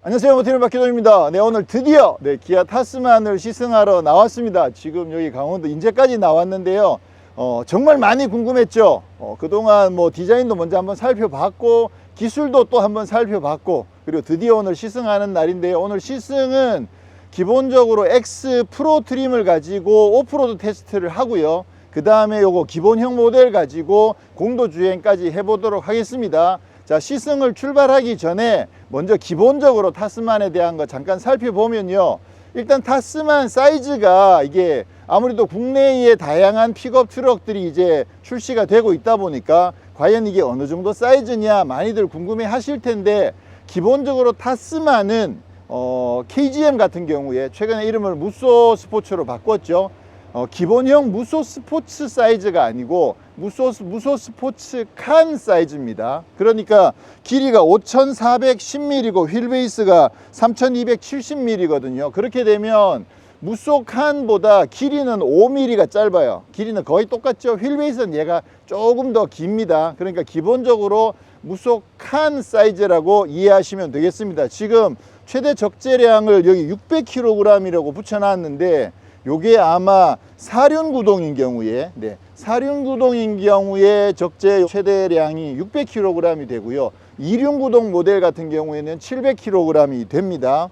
안녕하세요, 모티브 박기동입니다. 네, 오늘 드디어 기아 타스만을 시승하러 나왔습니다. 지금 여기 강원도 인제까지 나왔는데요. 정말 많이 궁금했죠. 그동안 뭐 디자인도 먼저 한번 살펴봤고 기술도 또 한번 살펴봤고, 그리고 드디어 오늘 시승하는 날인데요. 오늘 시승은 기본적으로 X 프로 트림을 가지고 오프로드 테스트를 하고요. 그 다음에 요거 기본형 모델 가지고 공도 주행까지 해보도록 하겠습니다. 자, 시승을 출발하기 전에 먼저 기본적으로 타스만에 대한 거 잠깐 살펴보면요. 일단 타스만 사이즈가 이게 아무래도 국내의 다양한 픽업 트럭들이 이제 출시가 되고 있다 보니까 과연 이게 어느 정도 사이즈냐 많이들 궁금해 하실 텐데, 기본적으로 타스만은 KGM 같은 경우에 최근에 이름을 무쏘 스포츠로 바꿨죠. 기본형 무쏘 스포츠 사이즈가 아니고 무쏘 스포츠 칸 사이즈입니다. 그러니까 길이가 5410mm고 휠베이스가 3270mm거든요. 그렇게 되면 무쏘 칸보다 길이는 5mm가 짧아요. 길이는 거의 똑같죠. 휠베이스는 얘가 조금 더 깁니다. 그러니까 기본적으로 무쏘 칸 사이즈라고 이해하시면 되겠습니다. 지금 최대 적재량을 여기 600kg이라고 붙여놨는데, 요게 아마 사륜구동인 경우에, 사륜구동인 경우에 적재 최대량이 600kg이 되고요. 이륜구동 모델 같은 경우에는 700kg이 됩니다.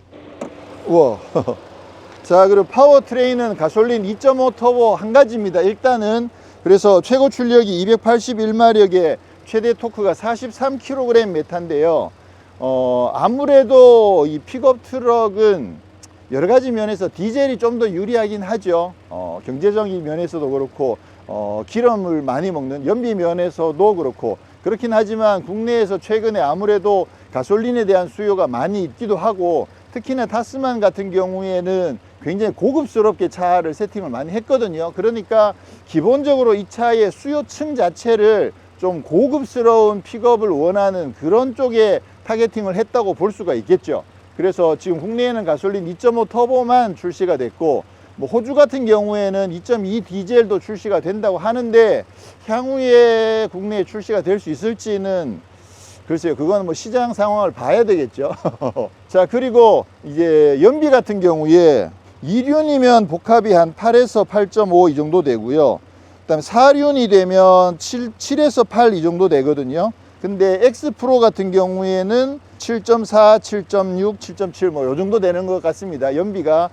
우와. 자, 그리고 파워트레인은 가솔린 2.5 터보 한 가지입니다. 일단은. 그래서 최고 출력이 281마력에 최대 토크가 43kgm인데요. 아무래도 이 픽업 트럭은 여러 가지 면에서 디젤이 좀 더 유리하긴 하죠. 경제적인 면에서도 그렇고, 기름을 많이 먹는 연비 면에서도 그렇고, 그렇긴 하지만 국내에서 최근에 아무래도 가솔린에 대한 수요가 많이 있기도 하고, 특히나 타스만 같은 경우에는 굉장히 고급스럽게 차를 세팅을 많이 했거든요. 그러니까 기본적으로 이 차의 수요층 자체를 좀 고급스러운 픽업을 원하는 그런 쪽에 타겟팅을 했다고 볼 수가 있겠죠. 그래서 지금 국내에는 가솔린 2.5 터보만 출시가 됐고, 뭐 호주 같은 경우에는 2.2 디젤도 출시가 된다고 하는데, 향후에 국내에 출시가 될 수 있을지는 글쎄요, 그거는 뭐 시장 상황을 봐야 되겠죠. 자, 그리고 이제 연비 같은 경우에 2륜이면 복합이 한 8에서 8.5 이 정도 되고요. 그다음에 4륜이 되면 7에서 8 이 정도 되거든요. 근데 X 프로 같은 경우에는 7.4, 7.6, 7.7 뭐 요 정도 되는 것 같습니다. 연비가.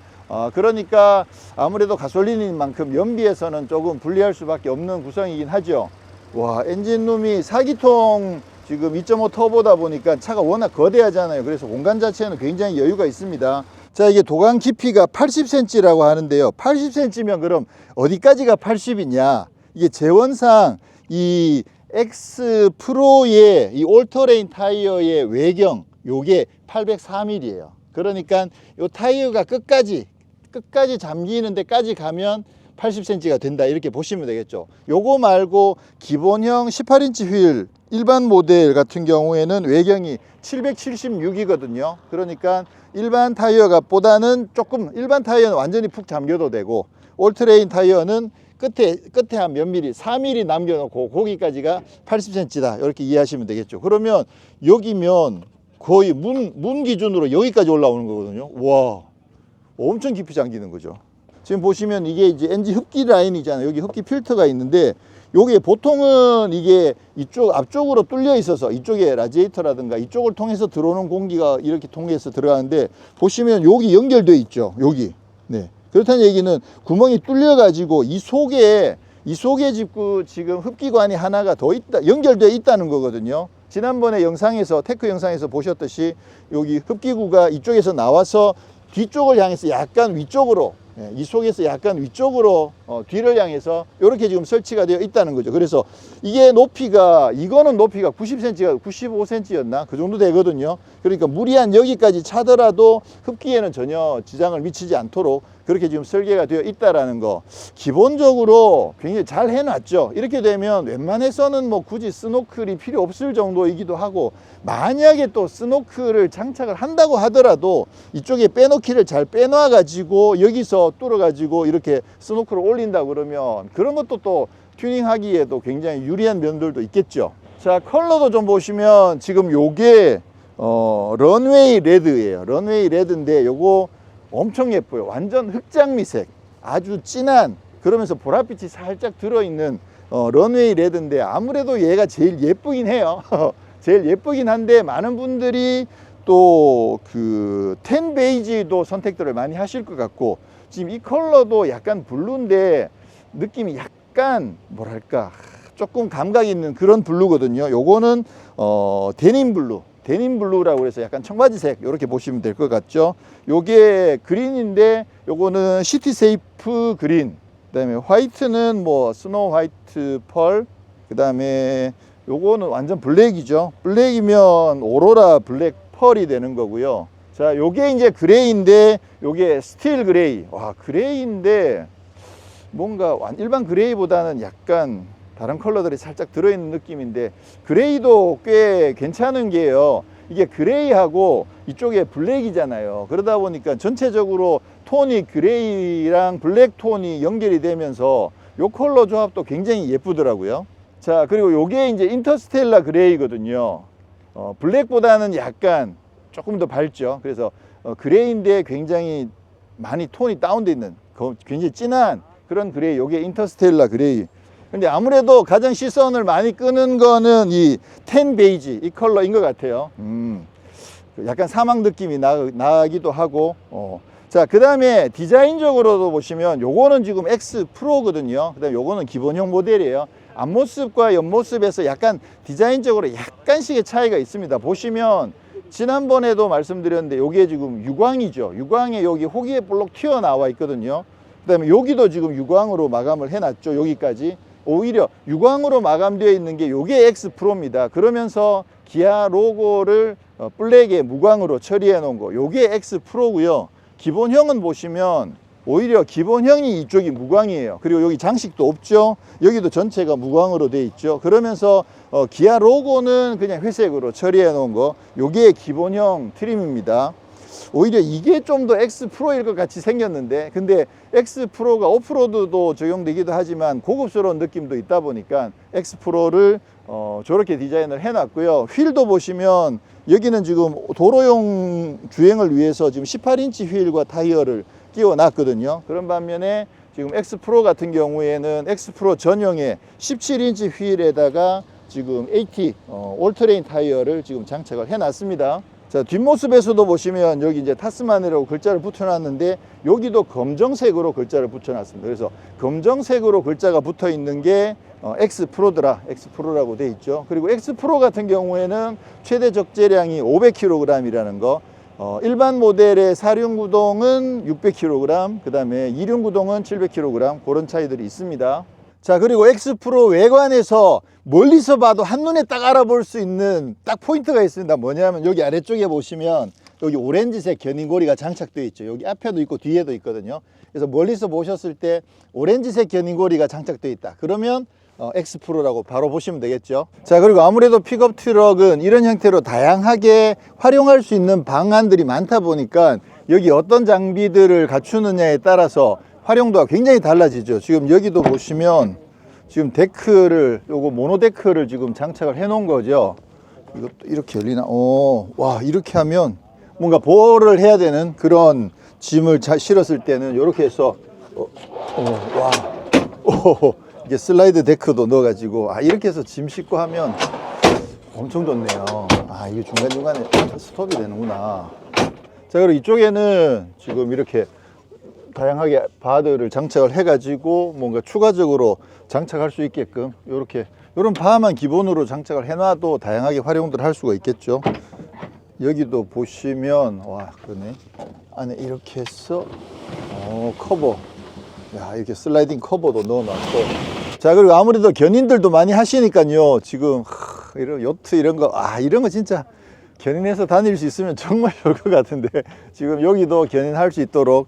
그러니까 아무래도 가솔린인 만큼 연비에서는 조금 불리할 수밖에 없는 구성이긴 하죠. 와, 엔진룸이 4기통 지금 2.5 터보다 보니까 차가 워낙 거대하잖아요. 그래서 공간 자체는 굉장히 여유가 있습니다. 자, 이게 도강 깊이가 80cm라고 하는데요. 80cm면 그럼 어디까지가 80이냐? 이게 재원상 이 X 프로의 이 올터레인 타이어의 외경, 요게 804mm예요. 그러니까 요 타이어가 끝까지 잠기는 데까지 가면 80cm가 된다, 이렇게 보시면 되겠죠. 요거 말고 기본형 18인치 휠 일반 모델 같은 경우에는 외경이 776이거든요. 그러니까 일반 타이어가 보다는 조금, 일반 타이어는 완전히 푹 잠겨도 되고, 올터레인 타이어는 끝에 한 몇 미리, 4mm 남겨놓고 거기까지가 80cm다, 이렇게 이해하시면 되겠죠. 그러면 여기면 거의 문 기준으로 여기까지 올라오는 거거든요. 와, 엄청 깊이 잠기는 거죠. 지금 보시면 이게 이제 엔진 흡기 라인이잖아요. 여기 흡기 필터가 있는데, 요게 보통은 이게 이쪽 앞쪽으로 뚫려 있어서 이쪽에 라디에이터라든가 이쪽을 통해서 들어오는 공기가 이렇게 통해서 들어가는데, 보시면 여기 연결되어 있죠. 여기. 네. 그렇다는 얘기는 구멍이 뚫려 가지고 이 속에 지금 흡기관이 하나가 더 있다, 연결되어 있다는 거거든요. 지난번에 영상에서, 테크 영상에서 보셨듯이 여기 흡기구가 이쪽에서 나와서 뒤쪽을 향해서 약간 위쪽으로, 이 속에서 약간 위쪽으로 뒤를 향해서 이렇게 지금 설치가 되어 있다는 거죠. 그래서 이게 이거는 높이가 90cm가 95cm였나? 그 정도 되거든요. 그러니까 무리한 여기까지 차더라도 흡기에는 전혀 지장을 미치지 않도록 그렇게 지금 설계가 되어 있다라는 거, 기본적으로 굉장히 잘 해놨죠. 이렇게 되면 웬만해서는 뭐 굳이 스노클이 필요 없을 정도이기도 하고, 만약에 또 스노클을 장착을 한다고 하더라도 이쪽에 빼놓기를 잘 빼놔 가지고 여기서 뚫어 가지고 이렇게 스노클을 올린다 그러면 그런 것도 또 튜닝하기에도 굉장히 유리한 면들도 있겠죠. 자, 컬러도 좀 보시면 지금 요게 런웨이 레드예요. 런웨이 레드인데 요거 엄청 예뻐요. 완전 흑장미색, 아주 진한, 그러면서 보랏빛이 살짝 들어있는 런웨이 레드인데, 아무래도 얘가 제일 예쁘긴 해요. 제일 예쁘긴 한데, 많은 분들이 또 그 텐 베이지도 선택들을 많이 하실 것 같고, 지금 이 컬러도 약간 블루인데 느낌이 약간 뭐랄까 조금 감각 있는 그런 블루거든요. 요거는 데님 블루, 데님 블루라고 해서 약간 청바지색 이렇게 보시면 될 것 같죠. 요게 그린인데 요거는 시티 세이프 그린, 그다음에 화이트는 뭐 스노우 화이트 펄, 그다음에 요거는 완전 블랙이죠. 블랙이면 오로라 블랙 펄이 되는 거고요. 자, 요게 이제 그레이인데 요게 스틸 그레이. 와, 그레이인데 뭔가 일반 그레이보다는 약간 다른 컬러들이 살짝 들어있는 느낌인데, 그레이도 꽤 괜찮은 게요, 이게 그레이하고 이쪽에 블랙이잖아요. 그러다 보니까 전체적으로 톤이 그레이랑 블랙 톤이 연결이 되면서 요 컬러 조합도 굉장히 예쁘더라고요. 자, 그리고 요게 이제 인터스텔라 그레이거든요. 블랙보다는 약간 조금 더 밝죠. 그래서 그레이인데 굉장히 많이 톤이 다운되어 있는 굉장히 진한 그런 그레이, 요게 인터스텔라 그레이. 근데 아무래도 가장 시선을 많이 끄는 거는 이 텐 베이지, 이 컬러인 것 같아요. 약간 사막 느낌이 나기도 하고. 자, 그 다음에 디자인적으로도 보시면 요거는 지금 X 프로거든요. 그 다음에 요거는 기본형 모델이에요. 앞모습과 옆모습에서 약간 디자인적으로 약간씩의 차이가 있습니다. 보시면 지난번에도 말씀드렸는데 요게 지금 유광이죠. 유광에 여기 호기에 볼록 튀어나와 있거든요. 그 다음에 여기도 지금 유광으로 마감을 해놨죠. 여기까지. 오히려 유광으로 마감되어 있는 게 요게 X 프로입니다. 그러면서 기아 로고를 블랙에 무광으로 처리해 놓은 거, 요게 X 프로고요. 기본형은 보시면 오히려 기본형이 이쪽이 무광이에요. 그리고 여기 장식도 없죠. 여기도 전체가 무광으로 되어 있죠. 그러면서 기아 로고는 그냥 회색으로 처리해 놓은 거, 요게 기본형 트림입니다. 오히려 이게 좀 더 X 프로일 것 같이 생겼는데, 근데 X 프로가 오프로드도 적용되기도 하지만 고급스러운 느낌도 있다 보니까 X 프로를 저렇게 디자인을 해놨고요. 휠도 보시면 여기는 지금 도로용 주행을 위해서 지금 18인치 휠과 타이어를 끼워 놨거든요. 그런 반면에 지금 X 프로 같은 경우에는 X 프로 전용의 17인치 휠에다가 지금 AT 올트레인 타이어를 지금 장착을 해 놨습니다. 자, 뒷모습에서도 보시면 여기 이제 타스마니라고 글자를 붙여놨는데, 여기도 검정색으로 글자를 붙여놨습니다. 그래서 검정색으로 글자가 붙어 있는 게 X 프로더라, X 프로라고 돼 있죠. 그리고 X 프로 같은 경우에는 최대 적재량이 500kg이라는 거, 일반 모델의 4륜 구동은 600kg, 그 다음에 2륜 구동은 700kg, 그런 차이들이 있습니다. 자, 그리고 X 프로 외관에서 멀리서 봐도 한눈에 딱 알아볼 수 있는 딱 포인트가 있습니다. 뭐냐면 여기 아래쪽에 보시면 여기 오렌지색 견인고리가 장착되어 있죠. 여기 앞에도 있고 뒤에도 있거든요. 그래서 멀리서 보셨을 때 오렌지색 견인고리가 장착되어 있다, 그러면 X 프로라고 바로 보시면 되겠죠. 자, 그리고 아무래도 픽업 트럭은 이런 형태로 다양하게 활용할 수 있는 방안들이 많다 보니까 여기 어떤 장비들을 갖추느냐에 따라서 활용도가 굉장히 달라지죠. 지금 여기도 보시면 지금 데크를, 요거 모노 데크를 지금 장착을 해 놓은 거죠. 이것도 이렇게 열리나? 와, 이렇게 하면 뭔가 보호를 해야 되는 그런 짐을 실었을 때는 이렇게 해서 와, 이게 슬라이드 데크도 넣어가지고, 이렇게 해서 짐 싣고 하면 엄청 좋네요. 이게 중간중간에 스톱이 되는구나. 자, 그리고 이쪽에는 지금 이렇게 다양하게 바들을 장착을 해가지고 뭔가 추가적으로 장착할 수 있게끔 이렇게, 이런 바만 기본으로 장착을 해놔도 다양하게 활용들 할 수가 있겠죠. 여기도 보시면, 와, 그러네. 안에 이렇게 해서 커버, 야, 이렇게 슬라이딩 커버도 넣어놨고. 자, 그리고 아무래도 견인들도 많이 하시니까요. 지금 이런 요트 이런 거, 이런 거 진짜 견인해서 다닐 수 있으면 정말 좋을 것 같은데, 지금 여기도 견인할 수 있도록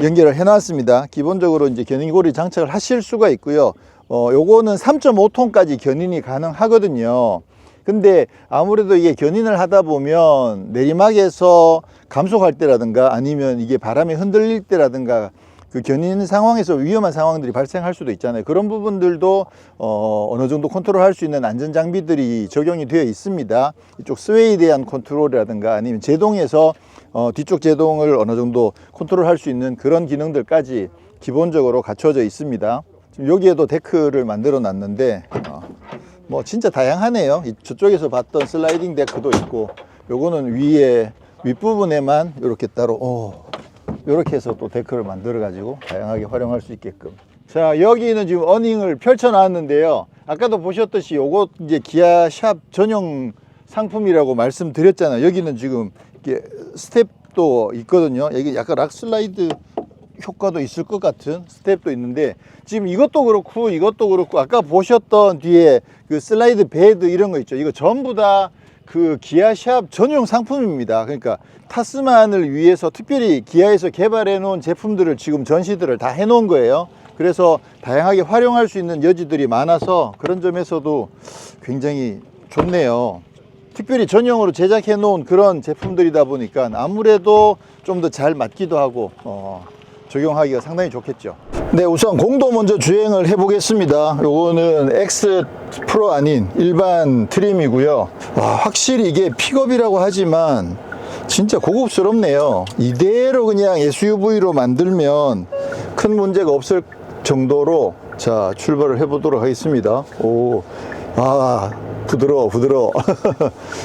연결을 해 놨습니다. 기본적으로 이제 견인고리 장착을 하실 수가 있고요. 요거는 3.5톤까지 견인이 가능하거든요. 근데 아무래도 이게 견인을 하다 보면 내리막에서 감속할 때라든가 아니면 이게 바람에 흔들릴 때라든가 그 견인 상황에서 위험한 상황들이 발생할 수도 있잖아요. 그런 부분들도 어느 정도 컨트롤할 수 있는 안전 장비들이 적용이 되어 있습니다. 이쪽 스웨이에 대한 컨트롤이라든가 아니면 제동에서 뒤쪽 제동을 어느 정도 컨트롤할 수 있는 그런 기능들까지 기본적으로 갖춰져 있습니다. 지금 여기에도 데크를 만들어 놨는데 뭐 진짜 다양하네요. 저쪽에서 봤던 슬라이딩 데크도 있고, 요거는 위에 윗부분에만 이렇게 따로 이렇게 해서 또 데크를 만들어 가지고 다양하게 활용할 수 있게끔. 자, 여기는 지금 어닝을 펼쳐 놨는데요. 아까도 보셨듯이 요거 이제 기아 샵 전용 상품이라고 말씀드렸잖아요. 여기는 지금 이게 스텝도 있거든요. 여기 약간 락슬라이드 효과도 있을 것 같은 스텝도 있는데, 지금 이것도 그렇고 이것도 그렇고 아까 보셨던 뒤에 그 슬라이드 베드 이런 거 있죠. 이거 전부 다 그 기아샵 전용 상품입니다. 그러니까 타스만을 위해서 특별히 기아에서 개발해 놓은 제품들을 지금 전시들을 다 해 놓은 거예요. 그래서 다양하게 활용할 수 있는 여지들이 많아서 그런 점에서도 굉장히 좋네요. 특별히 전용으로 제작해 놓은 그런 제품들이다 보니까 아무래도 좀 더 잘 맞기도 하고 적용하기가 상당히 좋겠죠. 네, 우선 공도 먼저 주행을 해 보겠습니다. 요거는 X 프로 아닌 일반 트림이고요. 와, 확실히 이게 픽업이라고 하지만 진짜 고급스럽네요. 이대로 그냥 SUV로 만들면 큰 문제가 없을 정도로, 자, 출발을 해 보도록 하겠습니다. 부드러워.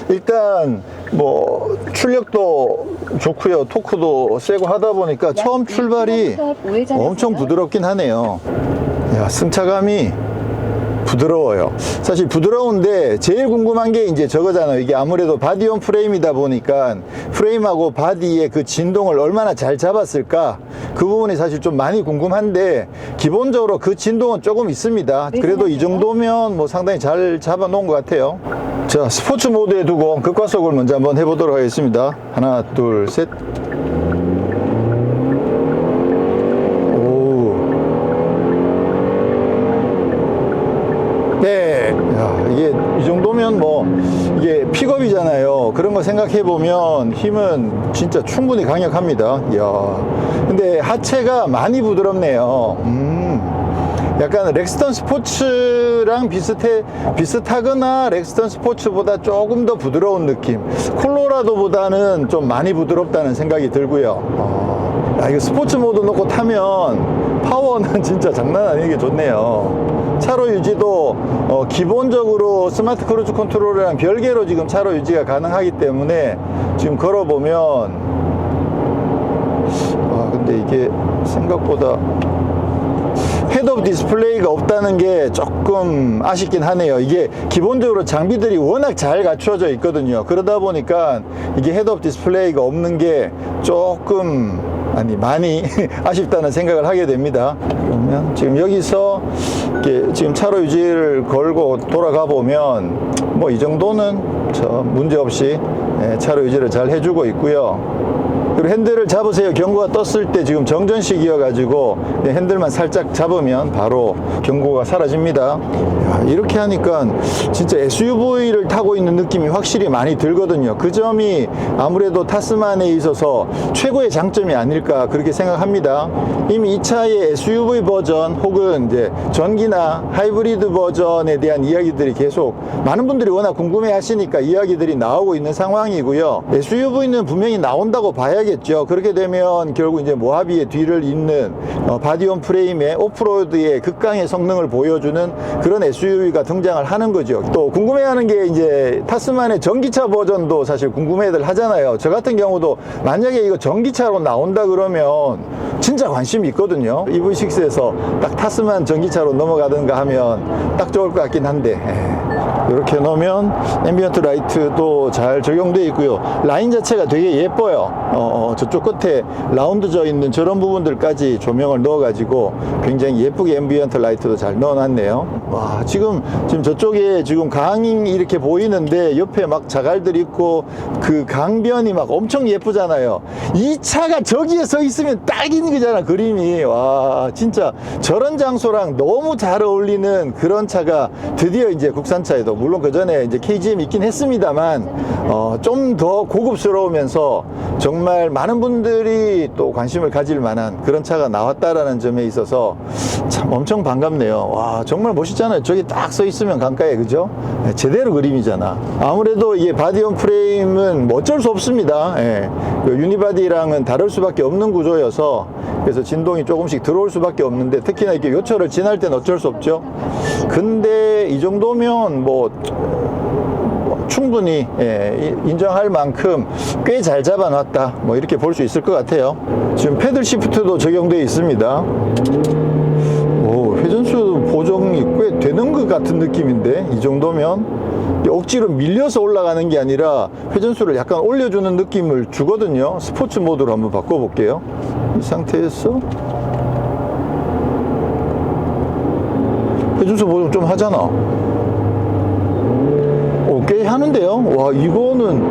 일단 뭐 출력도 좋고요, 토크도 세고 하다 보니까 처음 출발이 엄청 부드럽긴 하네요. 야, 승차감이 부드러워요. 사실 부드러운데 제일 궁금한 게 이제 저거잖아요. 이게 아무래도 바디온 프레임이다 보니까 프레임하고 바디의 그 진동을 얼마나 잘 잡았을까, 그 부분이 사실 좀 많이 궁금한데 기본적으로 그 진동은 조금 있습니다. 그래도 이 정도면 뭐 상당히 잘 잡아 놓은 것 같아요. 자, 스포츠 모드에 두고 극과속을 먼저 한번 해보도록 하겠습니다. 하나, 둘, 셋. 네, 야, 이게 이 정도면 뭐 이게 픽업이잖아요. 그런 거 생각해 보면 힘은 진짜 충분히 강력합니다. 이야, 근데 하체가 많이 부드럽네요. 약간 렉스턴 스포츠랑 비슷하거나 렉스턴 스포츠보다 조금 더 부드러운 느낌. 콜로라도보다는 좀 많이 부드럽다는 생각이 들고요. 이거 스포츠 모드 놓고 타면 파워는 진짜 장난 아니게 좋네요. 차로 유지도 기본적으로 스마트 크루즈 컨트롤이랑 별개로 지금 차로 유지가 가능하기 때문에 지금 걸어보면, 근데 이게 생각보다 헤드업 디스플레이가 없다는 게 조금 아쉽긴 하네요. 이게 기본적으로 장비들이 워낙 잘 갖추어져 있거든요. 그러다 보니까 이게 헤드업 디스플레이가 없는 게 조금 많이 아쉽다는 생각을 하게 됩니다. 그러면 지금 여기서 이렇게 지금 차로 유지를 걸고 돌아가 보면 뭐 이 정도는 문제없이 차로 유지를 잘 해주고 있고요. 그리고 핸들을 잡으세요 경고가 떴을 때 지금 정전식이어 가지고 핸들만 살짝 잡으면 바로 경고가 사라집니다. 이렇게 하니까 진짜 SUV를 타고 있는 느낌이 확실히 많이 들거든요. 그 점이 아무래도 타스만에 있어서 최고의 장점이 아닐까 그렇게 생각합니다. 이미 이 차의 SUV 버전 혹은 이제 전기나 하이브리드 버전에 대한 이야기들이 계속 많은 분들이 워낙 궁금해 하시니까 이야기들이 나오고 있는 상황이고요. SUV는 분명히 나온다고 봐야겠죠. 그렇게 되면 결국 이제 모하비의 뒤를 잇는 바디온 프레임의 오프로드의 극강의 성능을 보여주는 그런 SUV가 등장을 하는 거죠. 또 궁금해하는 게 이제 타스만의 전기차 버전도 사실 궁금해들 하잖아요. 저 같은 경우도 만약에 이거 전기차로 나온다 그러면 진짜 관심이 있거든요. EV6에서 딱 타스만 전기차로 넘어가든가 하면 딱 좋을 것 같긴 한데, 이렇게 놓으면 앰비언트 라이트도 잘 적용되어 있고요. 라인 자체가 되게 예뻐요. 저쪽 끝에 라운드져 있는 저런 부분들까지 조명을 넣어 가지고 굉장히 예쁘게 앰비언트 라이트도 잘 넣어 놨네요. 와, 지금 저쪽에 지금 강이 이렇게 보이는데 옆에 막 자갈들이 있고 그 강변이 막 엄청 예쁘잖아요. 이 차가 저기에 서 있으면 딱인 거잖아, 그림이. 와, 진짜 저런 장소랑 너무 잘 어울리는 그런 차가 드디어 이제 국산차에도 시리즈에서, 물론 그 전에 이제 KGM이 있긴 했습니다만, 좀 더 고급스러우면서 정말 많은 분들이 또 관심을 가질 만한 그런 차가 나왔다라는 점에 있어서 참 엄청 반갑네요. 와, 정말 멋있잖아요. 저기 딱 서 있으면 강가에, 그죠? 네, 제대로 그림이잖아. 아무래도 이게 바디온 프레임은 뭐 어쩔 수 없습니다. 예, 그 유니바디랑은 다를 수밖에 없는 구조여서, 그래서 진동이 조금씩 들어올 수밖에 없는데, 특히나 이렇게 요철을 지날 땐 어쩔 수 없죠. 근데 이 정도면 뭐 충분히 인정할 만큼 꽤 잘 잡아놨다, 뭐 이렇게 볼 수 있을 것 같아요. 지금 패들 시프트도 적용되어 있습니다. 오, 회전수 보정이 꽤 되는 것 같은 느낌인데, 이 정도면 억지로 밀려서 올라가는 게 아니라 회전수를 약간 올려주는 느낌을 주거든요. 스포츠 모드로 한번 바꿔볼게요. 이 상태에서 회전수 보정 좀 하잖아. 꽤 하는데요. 와, 이거는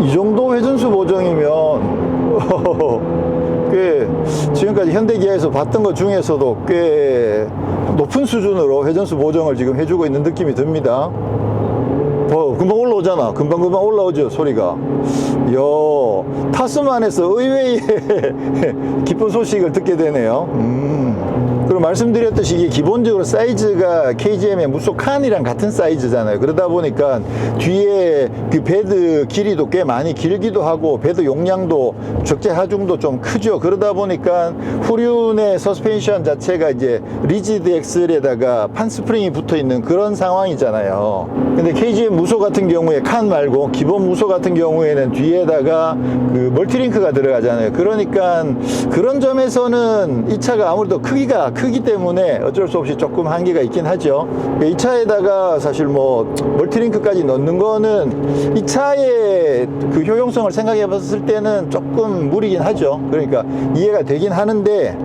이 정도 회전수 보정이면 꽤 지금까지 현대기아에서 봤던 것 중에서도 꽤 높은 수준으로 회전수 보정을 지금 해주고 있는 느낌이 듭니다. 금방 올라오잖아. 금방 올라오죠, 소리가. 이야, 타스만에서 의외의 기쁜 소식을 듣게 되네요. 그리고 말씀드렸듯이 이게 기본적으로 사이즈가 KGM의 무쏘 칸이랑 같은 사이즈잖아요. 그러다 보니까 뒤에 그 베드 길이도 꽤 많이 길기도 하고, 베드 용량도 적재 하중도 좀 크죠. 그러다 보니까 후륜의 서스펜션 자체가 이제 리지드 엑셀에다가 판 스프링이 붙어 있는 그런 상황이잖아요. 근데 KGM 무쏘 같은 경우에 칸 말고 기본 무쏘 같은 경우에는 뒤에다가 그 멀티링크가 들어가잖아요. 그러니까 그런 점에서는 이 차가 아무래도 크기가 크기 때문에 어쩔 수 없이 조금 한계가 있긴 하죠. 이 차에다가 사실 뭐 멀티링크까지 넣는 거는 이 차의 그 효용성을 생각해 봤을 때는 조금 무리긴 하죠. 그러니까 이해가 되긴 하는데,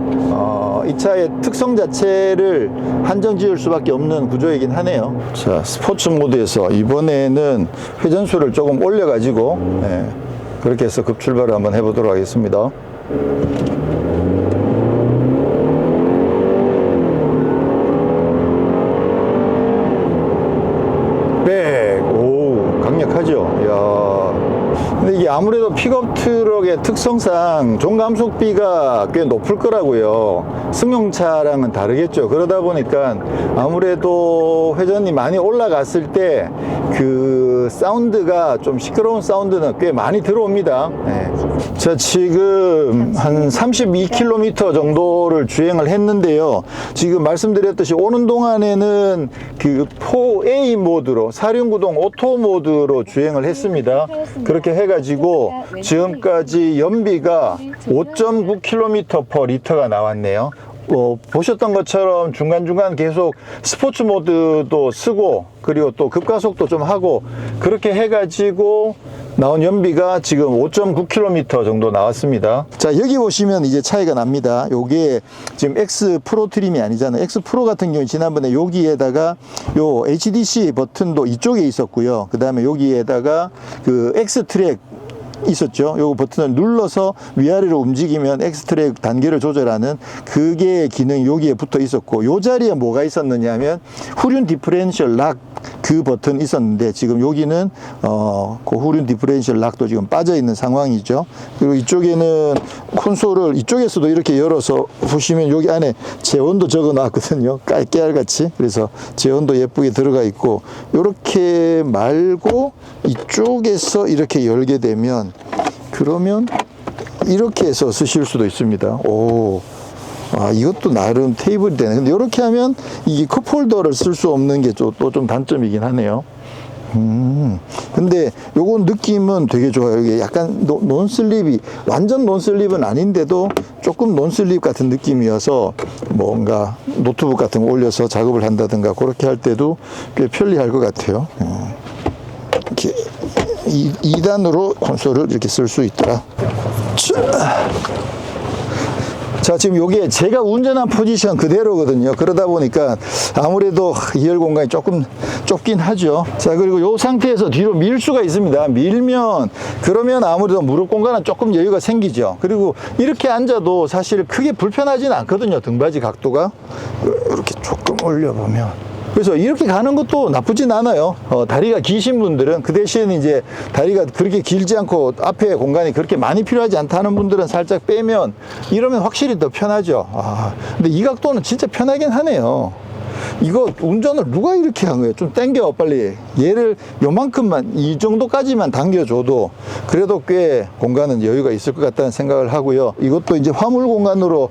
이 차의 특성 자체를 한정 지을 수밖에 없는 구조이긴 하네요. 자, 스포츠 모드에서 이번에는 회전수를 조금 올려 가지고 그렇게 해서 급출발을 한번 해보도록 하겠습니다. 오, 강력하죠. 이야. 근데 이게 아무래도 픽업 트럭의 특성상 종감속비가 꽤 높을 거라고요. 승용차랑은 다르겠죠. 그러다 보니까 아무래도 회전이 많이 올라갔을 때 그 사운드가 좀 시끄러운 사운드는 꽤 많이 들어옵니다. 자, 지금 한 32km 정도를 주행을 했는데요. 지금 말씀드렸듯이 오는 동안에는 그 4A 모드로, 사륜구동 오토 모드로 주행을 했습니다. 그렇게 해가지고 지금까지 연비가 5.9km/L가 나왔네요. 보셨던 것처럼 중간중간 계속 스포츠 모드도 쓰고, 그리고 또 급가속도 좀 하고, 그렇게 해가지고 나온 연비가 지금 5.9km 정도 나왔습니다. 자, 여기 보시면 이제 차이가 납니다. 요게 지금 X 프로 트림이 아니잖아요. X 프로 같은 경우에 지난번에 여기에다가 요 HDC 버튼도 이쪽에 있었고요. 그 다음에 여기에다가 그 X 트랙 있었죠. 요거 버튼을 눌러서 위아래로 움직이면 엑스트랙 단계를 조절하는 그게 기능이 여기에 붙어 있었고, 요 자리에 뭐가 있었느냐 하면 후륜 디퍼렌셜 락 그 버튼이 있었는데, 지금 여기는 그 후륜 디퍼렌셜 락도 지금 빠져 있는 상황이죠. 그리고 이쪽에는 콘솔을 이쪽에서도 이렇게 열어서 보시면 여기 안에 제온도 적어 놨거든요. 깨알같이. 그래서 제온도 예쁘게 들어가 있고, 요렇게 말고 이쪽에서 이렇게 열게 되면, 그러면 이렇게 해서 쓰실 수도 있습니다. 오, 이것도 나름 테이블이 되네. 근데 이렇게 하면 이게 컵홀더를 쓸 수 없는 게 또 좀 단점이긴 하네요. 근데 요건 느낌은 되게 좋아요. 이게 약간 논슬립이, 완전 논슬립은 아닌데도 조금 논슬립 같은 느낌이어서 뭔가 노트북 같은 거 올려서 작업을 한다든가 그렇게 할 때도 꽤 편리할 것 같아요. 이렇게 2단으로 콘솔을 이렇게 쓸 수 있더라. 자, 지금 요게 제가 운전한 포지션 그대로거든요. 그러다 보니까 아무래도 2열 공간이 조금 좁긴 하죠. 자, 그리고 요 상태에서 뒤로 밀 수가 있습니다. 밀면, 그러면 아무래도 무릎 공간은 조금 여유가 생기죠. 그리고 이렇게 앉아도 사실 크게 불편하지는 않거든요. 등받이 각도가. 이렇게 조금 올려보면 그래서 이렇게 가는 것도 나쁘진 않아요. 다리가 기신 분들은 그 대신 이제 다리가 그렇게 길지 않고 앞에 공간이 그렇게 많이 필요하지 않다는 분들은 살짝 빼면 이러면 확실히 더 편하죠. 근데 이 각도는 진짜 편하긴 하네요. 이거 운전을 누가 이렇게 한 거예요? 좀 당겨 빨리. 얘를 요만큼만 이 정도까지만 당겨줘도 그래도 꽤 공간은 여유가 있을 것 같다는 생각을 하고요. 이것도 이제 화물 공간으로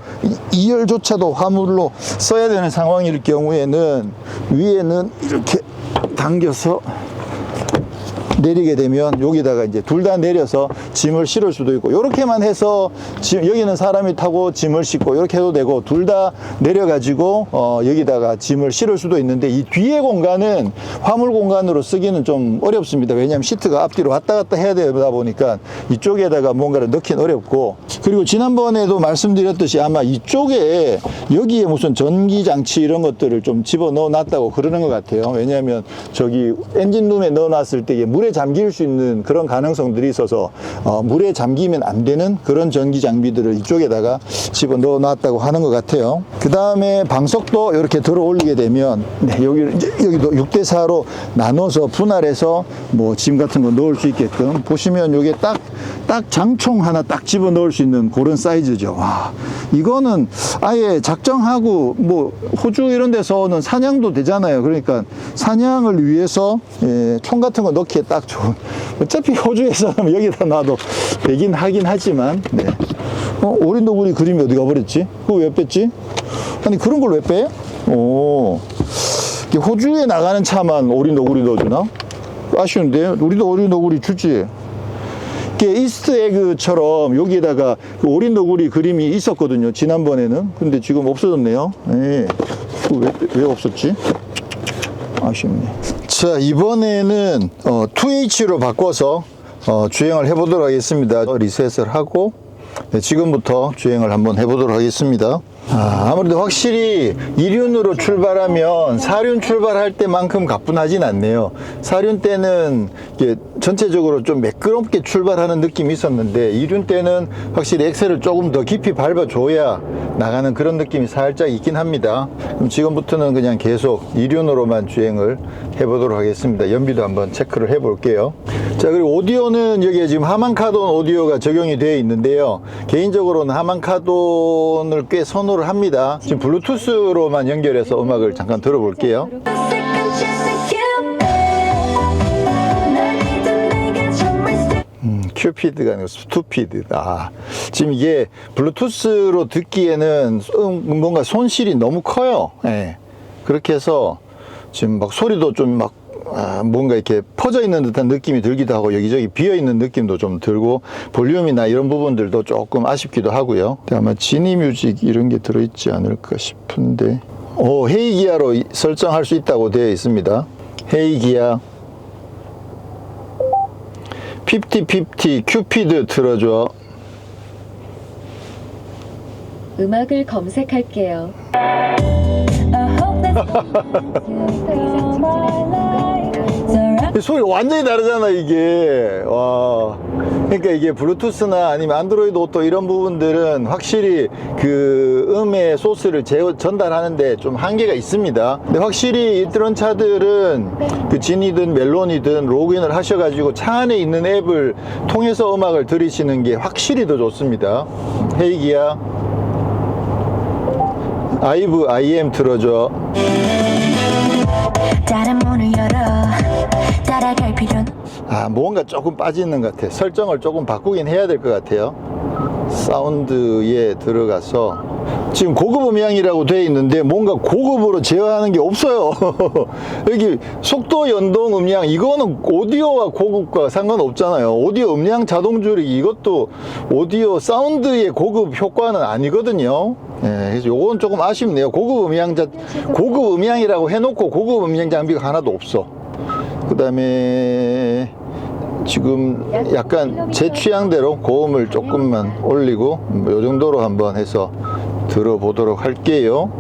2열조차도 화물로 써야 되는 상황일 경우에는 위에는 이렇게 당겨서 내리게 되면 여기다가 이제 둘 다 내려서 짐을 실을 수도 있고, 이렇게만 해서 여기는 사람이 타고 짐을 싣고 이렇게 해도 되고, 둘 다 내려가지고 여기다가 짐을 실을 수도 있는데, 이 뒤에 공간은 화물 공간으로 쓰기는 좀 어렵습니다. 왜냐하면 시트가 앞뒤로 왔다 갔다 해야 되다 보니까 이쪽에다가 뭔가를 넣긴 어렵고, 그리고 지난번에도 말씀드렸듯이 아마 이쪽에 여기에 무슨 전기장치 이런 것들을 좀 집어넣어 놨다고 그러는 것 같아요. 왜냐하면 저기 엔진룸에 넣어놨을 때 이게 물에 잠길 수 있는 그런 가능성들이 있어서 물에 잠기면 안 되는 그런 전기 장비들을 이쪽에다가 집어넣어 놨다고 하는 것 같아요. 그 다음에 방석도 이렇게 들어 올리게 되면 여기도 6대4로 나눠서 분할해서 뭐 짐 같은 거 넣을 수 있게끔, 보시면 이게 딱 장총 하나 딱 집어 넣을 수 있는 그런 사이즈죠. 와, 이거는 아예 작정하고 뭐 호주 이런 데서는 사냥도 되잖아요. 그러니까 사냥을 위해서 총 같은 거 넣기에 딱 좋은, 어차피 호주에서는 여기다 놔도 되긴 하긴 하지만, 네. 오린도구리 그림이 어디 가버렸지? 그거 왜 뺐지? 아니 그런 걸 왜 빼? 호주에 나가는 차만 오린도구리 넣어주나? 아쉬운데? 우리도 오린도구리 주지. 이게 이스트에그처럼 여기에다가 그 오린도구리 그림이 있었거든요, 지난번에는. 근데 지금 없어졌네요. 네. 왜 없었지? 아쉽네. 자, 이번에는 2H로 바꿔서 주행을 해보도록 하겠습니다. 리셋을 하고, 네, 지금부터 주행을 한번 해보도록 하겠습니다. 아무래도 확실히 2륜으로 출발하면 4륜 출발할 때만큼 가뿐하진 않네요. 4륜 때는 이게 전체적으로 좀 매끄럽게 출발하는 느낌이 있었는데, 2륜 때는 확실히 엑셀을 조금 더 깊이 밟아줘야 나가는 그런 느낌이 살짝 있긴 합니다. 그럼 지금부터는 그냥 계속 2륜으로만 주행을 해보도록 하겠습니다. 연비도 한번 체크를 해볼게요. 자, 그리고 오디오는 여기에 지금 하만카돈 오디오가 적용이 되어 있는데요. 개인적으로는 하만카돈을 꽤 선호를 합니다. 지금 블루투스로만 연결해서 음악을 잠깐 들어볼게요. 큐피드가 아니고 스투피드. 지금 이게 블루투스로 듣기에는 뭔가 손실이 너무 커요. 네. 그렇게 해서 지금 막 소리도 좀 막 뭔가 이렇게 퍼져 있는 듯한 느낌이 들기도 하고, 여기저기 비어 있는 느낌도 좀 들고, 볼륨이나 이런 부분들도 조금 아쉽기도 하고요. 아마 지니 뮤직 이런 게 들어있지 않을까 싶은데, 헤이 기아로 설정할 수 있다고 되어 있습니다. 헤이 기아 50-50 큐피드 틀어줘. 음악을 검색할게요. 소리 완전히 다르잖아 이게. 와, 그러니까 이게 블루투스나 아니면 안드로이드 오토 이런 부분들은 확실히 그 음의 소스를 전달하는데 좀 한계가 있습니다. 근데 확실히 이런 차들은 그 진이든 멜론이든 로그인을 하셔가지고 차 안에 있는 앱을 통해서 음악을 들으시는 게 확실히 더 좋습니다. 헤이 기아 아이브 IM 틀어줘. 다른 문을 열어 따라갈 필요는. 뭔가 조금 빠지는 것 같아. 설정을 조금 바꾸긴 해야 될 것 같아요. 사운드에 들어가서 지금 고급 음향이라고 되어 있는데 뭔가 고급으로 제어하는 게 없어요. 여기 속도 연동 음량, 이거는 오디오와 고급과 상관없잖아요. 오디오 음량 자동 줄이기, 이것도 오디오 사운드의 고급 효과는 아니거든요. 네, 그래서 요건 조금 아쉽네요. 고급 음향이라고 해놓고 고급 음향 장비가 하나도 없어. 그 다음에 지금 약간 제 취향대로 고음을 조금만 올리고 요 정도로 한번 해서 들어보도록 할게요.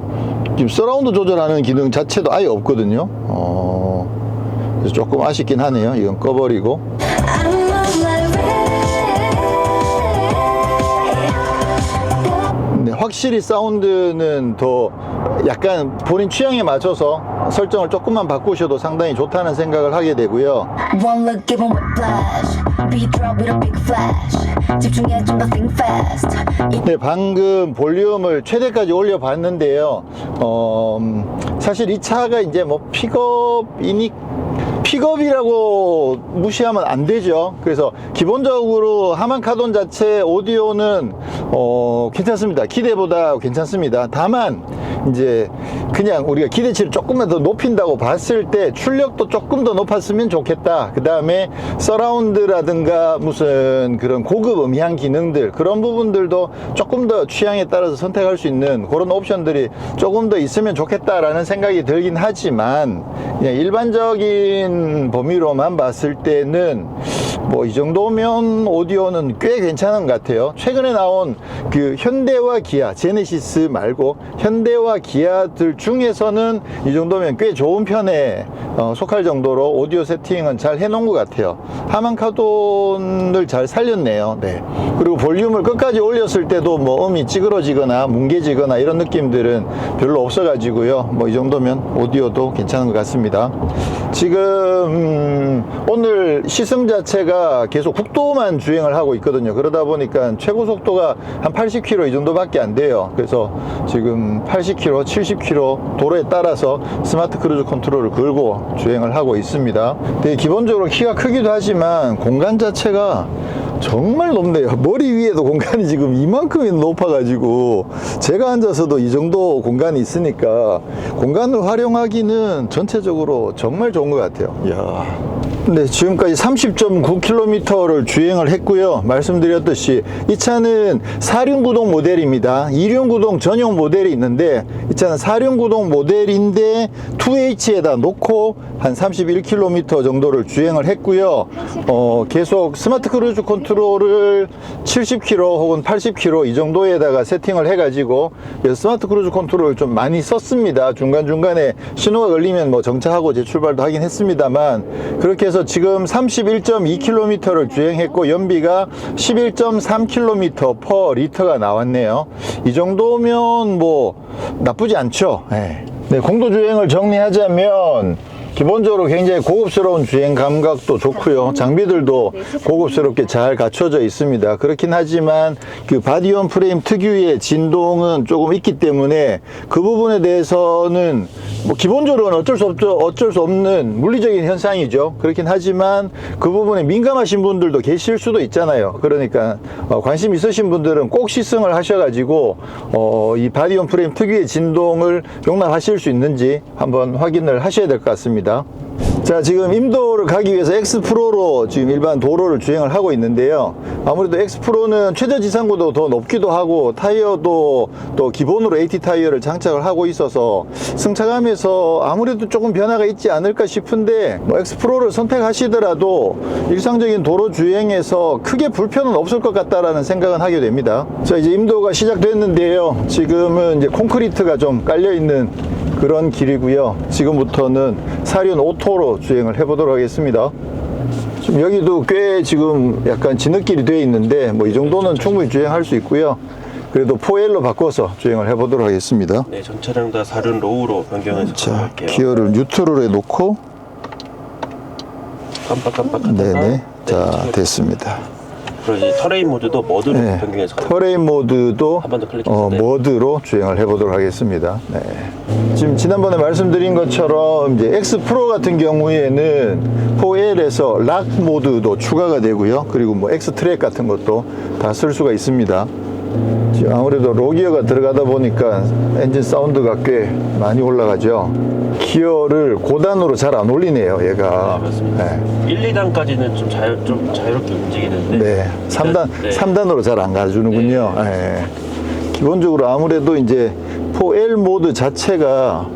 지금 서라운드 조절하는 기능 자체도 아예 없거든요. 그래서 조금 아쉽긴 하네요. 이건 꺼버리고. 확실히 사운드는 더 약간 본인 취향에 맞춰서 설정을 조금만 바꾸셔도 상당히 좋다는 생각을 하게 되고요. One look, give 'em whiplash. Beat drop with a big flash. 집중해 좀 더 think fast. 네, 방금 볼륨을 최대까지 올려봤는데요. 사실 이 차가 이제 뭐 픽업이라고 무시하면 안 되죠. 그래서 기본적으로 하만 카돈 자체 오디오는 괜찮습니다. 기대보다 괜찮습니다. 다만 이제 그냥 우리가 기대치를 조금만 더 높인다고 봤을 때 출력도 조금 더 높았으면 좋겠다. 그 다음에 서라운드라든가 무슨 그런 고급 음향 기능들, 그런 부분들도 조금 더 취향에 따라서 선택할 수 있는 그런 옵션들이 조금 더 있으면 좋겠다라는 생각이 들긴 하지만, 그냥 일반적인 범위로만 봤을 때는 뭐 이 정도면 오디오는 꽤 괜찮은 것 같아요. 최근에 나온 그 현대와 기아, 제네시스 말고 현대와 기아들 중에서는 이 정도면 꽤 좋은 편에 속할 정도로 오디오 세팅은 잘 해놓은 것 같아요. 하만 카돈을 잘 살렸네요. 네. 그리고 볼륨을 끝까지 올렸을 때도 뭐 음이 찌그러지거나 뭉개지거나 이런 느낌들은 별로 없어가지고요. 뭐 이 정도면 오디오도 괜찮은 것 같습니다. 지금 오늘 시승 자체가 계속 국도만 주행을 하고 있거든요. 그러다 보니까 최고 속도가 한 80km 이 정도밖에 안 돼요. 그래서 지금 80km, 70km 도로에 따라서 스마트 크루즈 컨트롤을 걸고 주행을 하고 있습니다. 근데 기본적으로 키가 크기도 하지만 공간 자체가 정말 높네요. 머리 위에도 공간이 지금 이만큼이 높아가지고 제가 앉아서도 이 정도 공간이 있으니까 공간을 활용하기는 전체적으로 정말 좋은 것 같아요. 이야. 네, 지금까지 30.9km를 주행을 했고요. 말씀드렸듯이 이 차는 4륜구동 모델입니다. 2륜구동 전용 모델이 있는데 이 차는 4륜구동 모델인데 2H에다 놓고 한 31km 정도를 주행을 했고요. 계속 스마트 크루즈 컨트롤을 70km 혹은 80km 이 정도에다가 세팅을 해가지고 스마트 크루즈 컨트롤을 좀 많이 썼습니다. 중간중간에 신호가 걸리면 뭐 정차하고 재출발도 하긴 했습니다만, 그렇게 해서 지금 31.2km를 주행했고 연비가 11.3km per 리터가 나왔네요. 이 정도면 뭐 나쁘지 않죠. 네, 공도 주행을 정리하자면 기본적으로 굉장히 고급스러운 주행 감각도 좋고요. 장비들도 고급스럽게 잘 갖춰져 있습니다. 그렇긴 하지만 그 바디온 프레임 특유의 진동은 조금 있기 때문에 그 부분에 대해서는 뭐 기본적으로는 어쩔 수 없는 물리적인 현상이죠. 그렇긴 하지만 그 부분에 민감하신 분들도 계실 수도 있잖아요. 그러니까 관심 있으신 분들은 꼭 시승을 하셔가지고 이 바디온 프레임 특유의 진동을 용납하실 수 있는지 한번 확인을 하셔야 될 것 같습니다. 자, 지금 임도를 가기 위해서 엑스프로로 지금 일반 도로를 주행을 하고 있는데요. 아무래도 엑스프로는 최저 지상고도 더 높기도 하고 타이어도 또 기본으로 AT 타이어를 장착을 하고 있어서 승차감에서 아무래도 조금 변화가 있지 않을까 싶은데, 뭐 엑스프로를 선택하시더라도 일상적인 도로 주행에서 크게 불편은 없을 것 같다라는 생각은 하게 됩니다. 자, 이제 임도가 시작됐는데요. 지금은 이제 콘크리트가 좀 깔려 있는 그런 길이고요. 지금부터는 4륜 오토로 주행을 해보도록 하겠습니다. 지금 여기도 꽤 지금 약간 진흙길이 되어 있는데 뭐 이 정도는 충분히 주행할 수 있고요. 그래도 4L로 바꿔서 주행을 해보도록 하겠습니다. 네, 전 차량 다 4륜 로우로 변경해서 자, 가볼게요. 기어를 뉴트럴에 놓고 깜빡깜빡하다가 네네, 자 됐습니다. 그리고 이제 터레인 모드도 머드로 변경해서 가볼게요. 터레인 모드도 한번더 클릭해서 네. 모드로 주행을 해보도록 하겠습니다. 네. 지금 지난번에 말씀드린 것처럼 이제 X 프로 같은 경우에는 4L에서 락 모드도 추가가 되고요. 그리고 뭐 X 트랙 같은 것도 다 쓸 수가 있습니다. 지금 아무래도 로기어가 들어가다 보니까 엔진 사운드가 꽤 많이 올라가죠. 기어를 고단으로 잘 안 올리네요, 얘가. 네, 맞습니다. 네. 1, 2단까지는 좀 자유롭게 움직이는데 네, 3단, 네. 3단으로 잘 안 가주는군요. 네. 기본적으로 아무래도 이제 4L 모드 자체가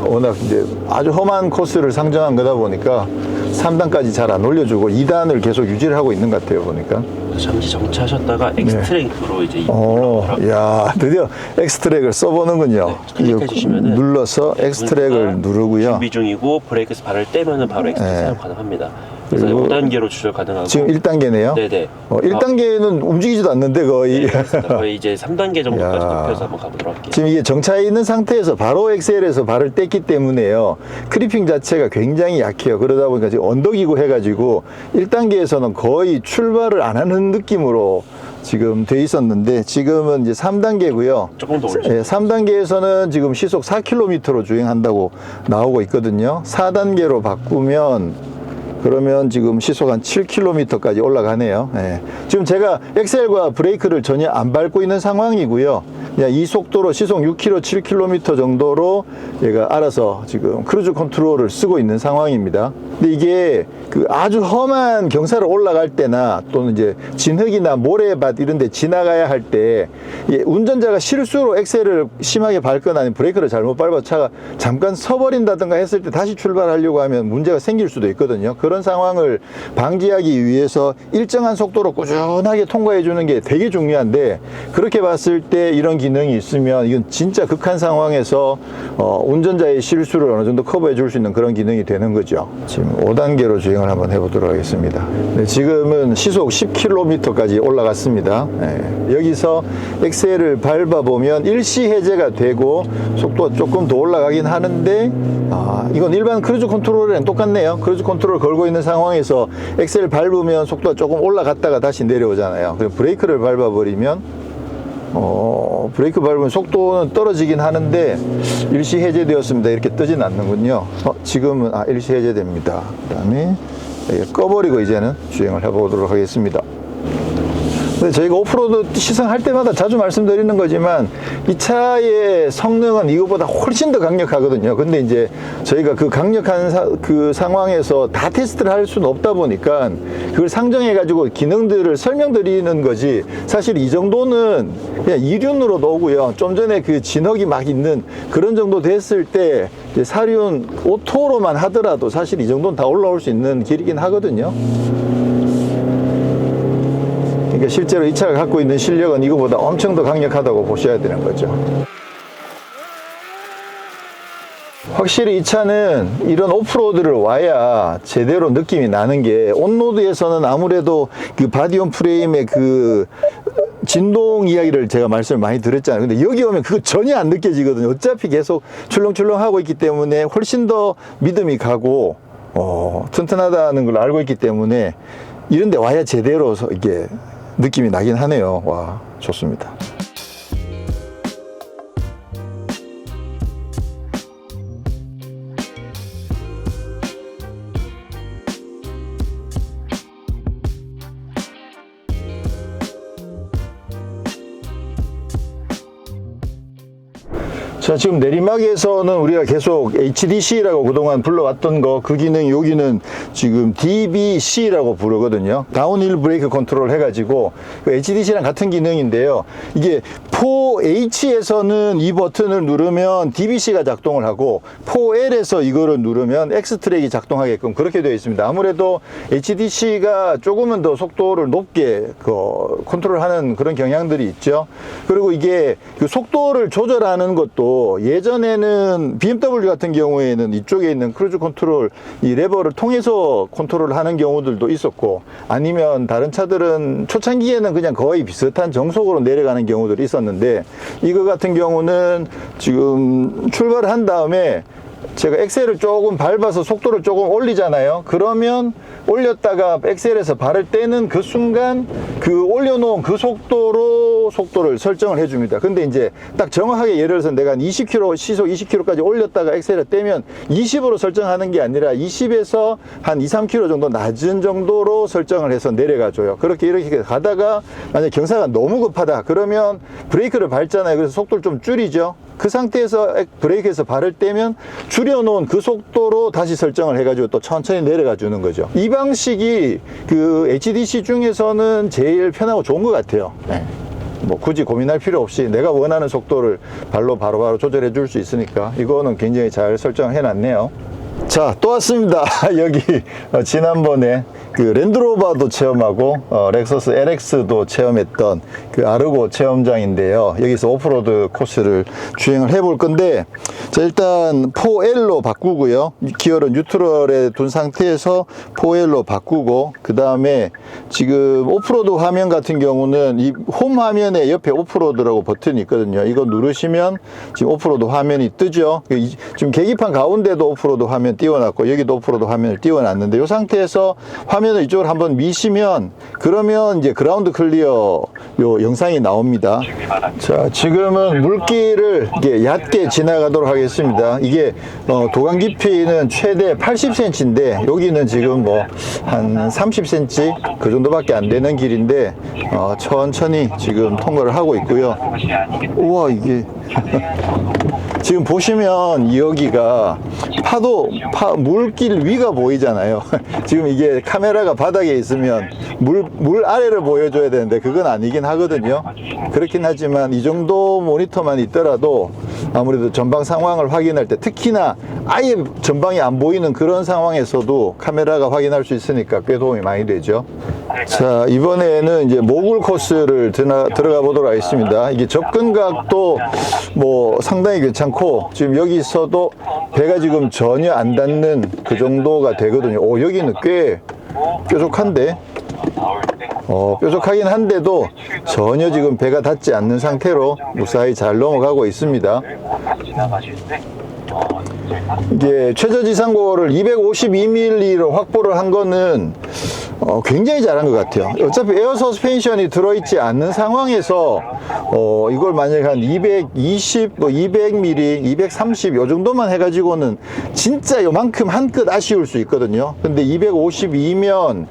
워낙 이제 아주 험한 코스를 상정한 거다 보니까 3단까지 잘 안 올려주고 2단을 계속 유지를 하고 있는 것 같아요, 보니까. 잠시 정차하셨다가 엑스트랙으로 이제 야, 드디어 엑스트랙을 써보는군요. 네, 클릭해 주시면은 눌러서 엑스트랙을 누르고요. 준비 중이고 브레이크에서 발을 떼면은 바로 엑스트랙 사용 가능합니다. 그래서 그리고 5단계로 조절 가능하고. 지금 1단계네요. 네네. 1단계는 움직이지도 않는데 거의. 네, 그렇습니다. 거의 이제 3단계 정도까지 야. 높여서 한번 가보도록 할게요. 지금 이게 정차해 있는 상태에서 바로 엑셀에서 발을 뗐기 때문에요. 크리핑 자체가 굉장히 약해요. 그러다 보니까 지금 언덕이고 해가지고 1단계에서는 거의 출발을 안 하는 느낌으로 지금 돼 있었는데 지금은 이제 3단계고요. 조금 더 올리죠. 3단계에서는 지금 시속 4km로 주행한다고 나오고 있거든요. 4단계로 바꾸면 그러면 지금 시속 한 7km까지 올라가네요. 예. 지금 제가 엑셀과 브레이크를 전혀 안 밟고 있는 상황이고요. 그냥 이 속도로 시속 6km, 7km 정도로 얘가 알아서 지금 크루즈 컨트롤을 쓰고 있는 상황입니다. 근데 이게 그 아주 험한 경사를 올라갈 때나 또는 이제 진흙이나 모래밭 이런 데 지나가야 할 때 운전자가 실수로 엑셀을 심하게 밟거나 아니면 브레이크를 잘못 밟아서 차가 잠깐 서버린다든가 했을 때 다시 출발하려고 하면 문제가 생길 수도 있거든요. 그런 상황을 방지하기 위해서 일정한 속도로 꾸준하게 통과해 주는 게 되게 중요한데 그렇게 봤을 때 이런 기능이 있으면 이건 진짜 극한 상황에서 운전자의 실수를 어느 정도 커버해 줄 수 있는 그런 기능이 되는 거죠. 지금 5단계로 주행을 한번 해보도록 하겠습니다. 네, 지금은 시속 10km까지 올라갔습니다. 네, 여기서 엑셀을 밟아보면 일시 해제가 되고 속도가 조금 더 올라가긴 하는데 이건 일반 크루즈 컨트롤이랑 똑같네요. 크루즈 컨트롤 걸고 있는 상황에서 엑셀 밟으면 속도가 조금 올라갔다가 다시 내려오잖아요. 그리고 브레이크를 밟아버리면 브레이크 밟으면 속도는 떨어지긴 하는데 일시 해제되었습니다 이렇게 뜨진 않는군요. 지금은 일시 해제됩니다. 그 다음에 꺼버리고 이제는 주행을 해보도록 하겠습니다. 근데 저희가 오프로드 시승할 때마다 자주 말씀드리는 거지만 이 차의 성능은 이거보다 훨씬 더 강력하거든요. 근데 이제 저희가 그 강력한 그 상황에서 다 테스트를 할 수는 없다 보니까 그걸 상정해 가지고 기능들을 설명드리는 거지 사실 이 정도는 그냥 이륜으로 오고요. 좀 전에 그 진흙이 막 있는 그런 정도 됐을 때 사륜 오토로만 하더라도 사실 이 정도는 다 올라올 수 있는 길이긴 하거든요. 그러니까 실제로 이 차가 갖고 있는 실력은 이거보다 엄청 더 강력하다고 보셔야 되는 거죠. 확실히 이 차는 이런 오프로드를 와야 제대로 느낌이 나는 게 온로드에서는 아무래도 그 바디온 프레임의 그 진동 이야기를 제가 말씀을 많이 드렸잖아요. 근데 여기 오면 그거 전혀 안 느껴지거든요. 어차피 계속 출렁출렁 하고 있기 때문에 훨씬 더 믿음이 가고 튼튼하다는 걸 알고 있기 때문에 이런 데 와야 제대로 이게 느낌이 나긴 하네요. 와, 좋습니다. 자, 지금 내리막에서는 우리가 계속 HDC라고 그동안 불러왔던 거, 그 기능, 여기는 지금 DBC라고 부르거든요. 다운힐 브레이크 컨트롤 해가지고, 그 HDC랑 같은 기능인데요. 이게 4H에서는 이 버튼을 누르면 DBC가 작동을 하고, 4L에서 이거를 누르면 X트랙이 작동하게끔 그렇게 되어 있습니다. 아무래도 HDC가 조금은 더 속도를 높게 컨트롤하는 그런 경향들이 있죠. 그리고 이게 그 속도를 조절하는 것도 예전에는 BMW 같은 경우에는 이쪽에 있는 크루즈 컨트롤 이 레버를 통해서 컨트롤을 하는 경우들도 있었고 아니면 다른 차들은 초창기에는 그냥 거의 비슷한 정속으로 내려가는 경우들이 있었는데 이거 같은 경우는 지금 출발을 한 다음에 제가 엑셀을 조금 밟아서 속도를 조금 올리잖아요. 그러면 올렸다가 엑셀에서 발을 떼는 그 순간 그 올려놓은 그 속도로 속도를 설정을 해줍니다. 근데 이제 딱 정확하게 예를 들어서 내가 20km, 시속 20km까지 올렸다가 엑셀을 떼면 20으로 설정하는 게 아니라 20에서 한 2, 3km 정도 낮은 정도로 설정을 해서 내려가줘요. 그렇게 이렇게 가다가 만약 경사가 너무 급하다 그러면 브레이크를 밟잖아요. 그래서 속도를 좀 줄이죠. 그 상태에서 브레이크에서 발을 떼면 줄여놓은 그 속도로 다시 설정을 해가지고 또 천천히 내려가 주는 거죠. 이 방식이 그 HDC 중에서는 제일 편하고 좋은 것 같아요. 네. 뭐 굳이 고민할 필요 없이 내가 원하는 속도를 발로 바로바로 조절해 줄 수 있으니까 이거는 굉장히 잘 설정해 놨네요. 자, 또 왔습니다. 여기 지난번에 그 랜드로버도 체험하고 렉서스 LX도 체험했던 그 아르고 체험장인데요. 여기서 오프로드 코스를 주행을 해볼 건데, 자, 일단 4L로 바꾸고요. 기어를 뉴트럴에 둔 상태에서 4L로 바꾸고, 그 다음에 지금 오프로드 화면 같은 경우는 이 홈 화면에 옆에 오프로드라고 버튼이 있거든요. 이거 누르시면 지금 오프로드 화면이 뜨죠. 지금 계기판 가운데도 오프로드 화면 띄워놨고, 여기도 오프로드 화면을 띄워놨는데, 이 상태에서 화면을 이쪽으로 한번 미시면, 그러면 이제 그라운드 클리어 요 영상이 나옵니다. 자, 지금은 물길을 이게 얕게 지나가도록 하겠습니다. 이게 도관 깊이는 최대 80cm인데 여기는 지금 뭐 한 30cm 그 정도밖에 안 되는 길인데 천천히 지금 통과를 하고 있고요. 우와, 이게 지금 보시면 여기가 물길 위가 보이잖아요. 지금 이게 카메라가 바닥에 있으면 물 아래를 보여줘야 되는데 그건 아니긴 하거든요. 그렇긴 하지만 이 정도 모니터만 있더라도 아무래도 전방 상황을 확인할 때, 특히나 아예 전방이 안 보이는 그런 상황에서도 카메라가 확인할 수 있으니까 꽤 도움이 많이 되죠. 자, 이번에는 이제 모굴 코스를 들어가 보도록 하겠습니다. 이게 접근각도 뭐 상당히 괜찮고, 지금 여기서도 배가 지금 전혀 안 닿는 그 정도가 되거든요. 오, 여기는 꽤 뾰족한데, 뾰족하긴 한데도 전혀 지금 배가 닿지 않는 상태로 무사히 잘 넘어가고 있습니다. 이게 최저지상고를 252mm로 확보를 한 거는 굉장히 잘한 것 같아요. 어차피 에어 서스펜션이 들어있지 않는 상황에서 이걸 만약에 한 220, 200mm, 230 요 정도만 해가지고는 진짜 요만큼 한 끗 아쉬울 수 있거든요. 근데 252면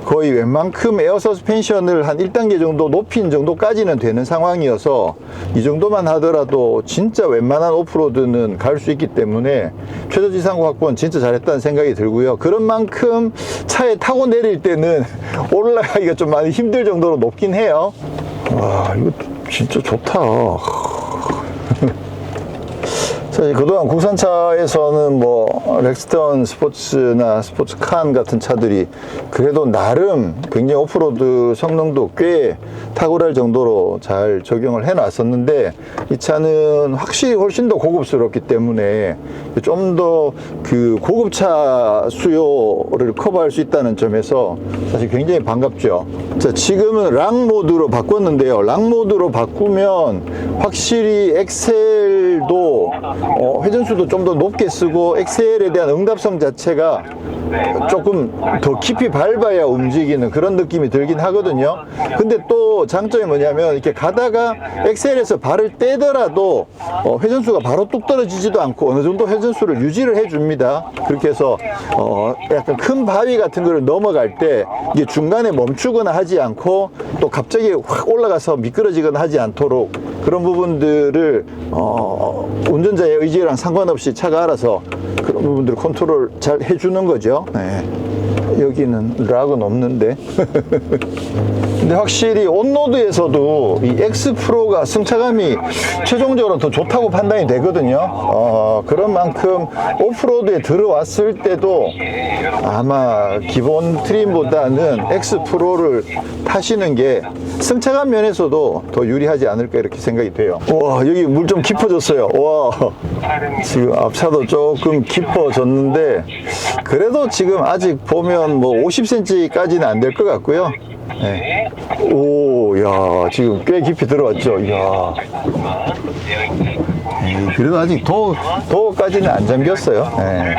거의 웬만큼 에어 서스펜션을 한 1단계 정도 높인 정도까지는 되는 상황이어서 이 정도만 하더라도 진짜 웬만한 오프로드는 갈 수 있기 때문에 최저지상고 확보는 진짜 잘했다는 생각이 들고요. 그런 만큼 차에 타고 내릴 때는 올라가기가 좀 많이 힘들 정도로 높긴 해요. 와, 이거 진짜 좋다. 사실 그동안 국산차에서는 뭐 렉스턴 스포츠나 스포츠칸 같은 차들이 그래도 나름 굉장히 오프로드 성능도 꽤 탁월할 정도로 잘 적용을 해놨었는데, 이 차는 확실히 훨씬 더 고급스럽기 때문에 좀 더 그 고급차 수요를 커버할 수 있다는 점에서 사실 굉장히 반갑죠. 자, 지금은 락 모드로 바꿨는데요. 락 모드로 바꾸면 확실히 엑셀도 회전수도 좀 더 높게 쓰고, 엑셀에 대한 응답성 자체가 조금 더 깊이 밟아야 움직이는 그런 느낌이 들긴 하거든요. 근데 또 장점이 뭐냐면, 이렇게 가다가 엑셀에서 발을 떼더라도 회전수가 바로 뚝 떨어지지도 않고 어느 정도 회전수를 유지를 해줍니다. 그렇게 해서 약간 큰 바위 같은 거를 넘어갈 때 이게 중간에 멈추거나 하지 않고 또 갑자기 확 올라가서 미끄러지거나 하지 않도록, 그런 부분들을 운전자의 의지랑 상관없이 차가 알아서 그런 부분들을 컨트롤 잘 해주는 거죠. 네. 여기는 락은 없는데 근데 확실히 온로드에서도 이 X 프로가 승차감이 최종적으로 더 좋다고 판단이 되거든요. 그런 만큼 오프로드에 들어왔을 때도 아마 기본 트림보다는 X 프로를 타시는 게 승차감 면에서도 더 유리하지 않을까 이렇게 생각이 돼요. 와, 여기 물 좀 깊어졌어요. 와, 지금 앞차도 조금 깊어졌는데 그래도 지금 아직 보면 뭐 50cm까지는 안 될 것 같고요. 네. 오, 야, 지금 꽤 깊이 들어왔죠. 이야. 그래도 아직 도어까지는 안 잠겼어요. 네.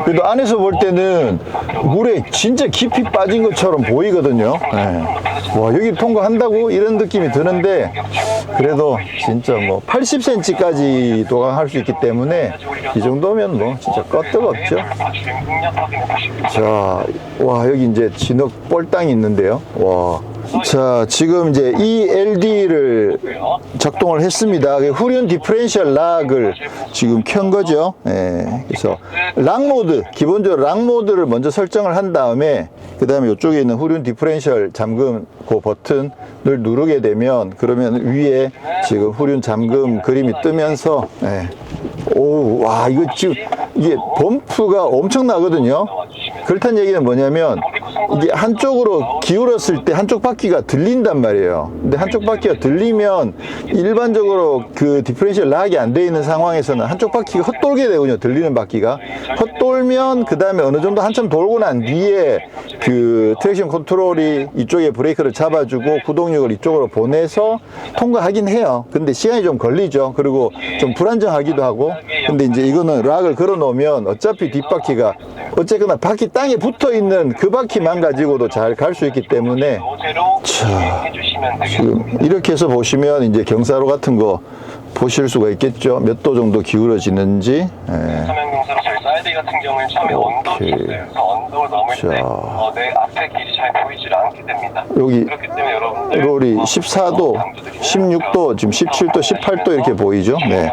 그래도 안에서 볼 때는 물에 진짜 깊이 빠진 것처럼 보이거든요. 네. 와, 여기 통과한다고? 이런 느낌이 드는데, 그래도 진짜 뭐 80cm까지 도강할 수 있기 때문에 이 정도면 뭐 진짜 끄떡없죠. 자, 와, 여기 이제 진흙 뻘땅이 있는데요. 와. 자, 지금 이제 ELD를 작동을 했습니다. 후륜 디퍼렌셜 락을 지금 켠 거죠. 예, 그래서 락 모드, 기본적으로 락 모드를 먼저 설정을 한 다음에 그 다음에 이쪽에 있는 후륜 디퍼렌셜 잠금 그 버튼을 누르게 되면, 그러면 위에 지금 후륜 잠금 그림이 뜨면서, 예. 오, 와, 이거 지금 이게 범프가 엄청나거든요. 그렇다는 얘기는 뭐냐면 이게 한쪽으로 기울었을 때 한쪽 바퀴가 들린단 말이에요. 근데 한쪽 바퀴가 들리면 일반적으로 그 디퍼런셜 락이 안 돼 있는 상황에서는 한쪽 바퀴가 헛돌게 되거든요. 들리는 바퀴가 헛돌면 그 다음에 어느 정도 한참 돌고 난 뒤에 그 트랙션 컨트롤이 이쪽에 브레이크를 잡아주고 구동력을 이쪽으로 보내서 통과하긴 해요. 근데 시간이 좀 걸리죠. 그리고 좀 불안정하기도 하고. 근데 이제 이거는 락을 걸어 놓으면 어차피 뒷바퀴가 어쨌거나 바퀴 땅에 붙어 있는 그 바퀴만 가지고도 잘 갈 수 있기 때문에, 자, 지금 이렇게 해서 보시면 이제 경사로 같은 거 보실 수가 있겠죠. 몇 도 정도 기울어지는지. 서면 경사로 저희 사이드 같은 경우는 처음에 언덕이 있어요. 그래서 언덕을 넘을 때 내 앞에 길이 잘 보이질 않게 됩니다. 여기 그렇기 때문에 여러분들 롤이 14도, 16도, 지금 17도, 18도 이렇게 보이죠. 네.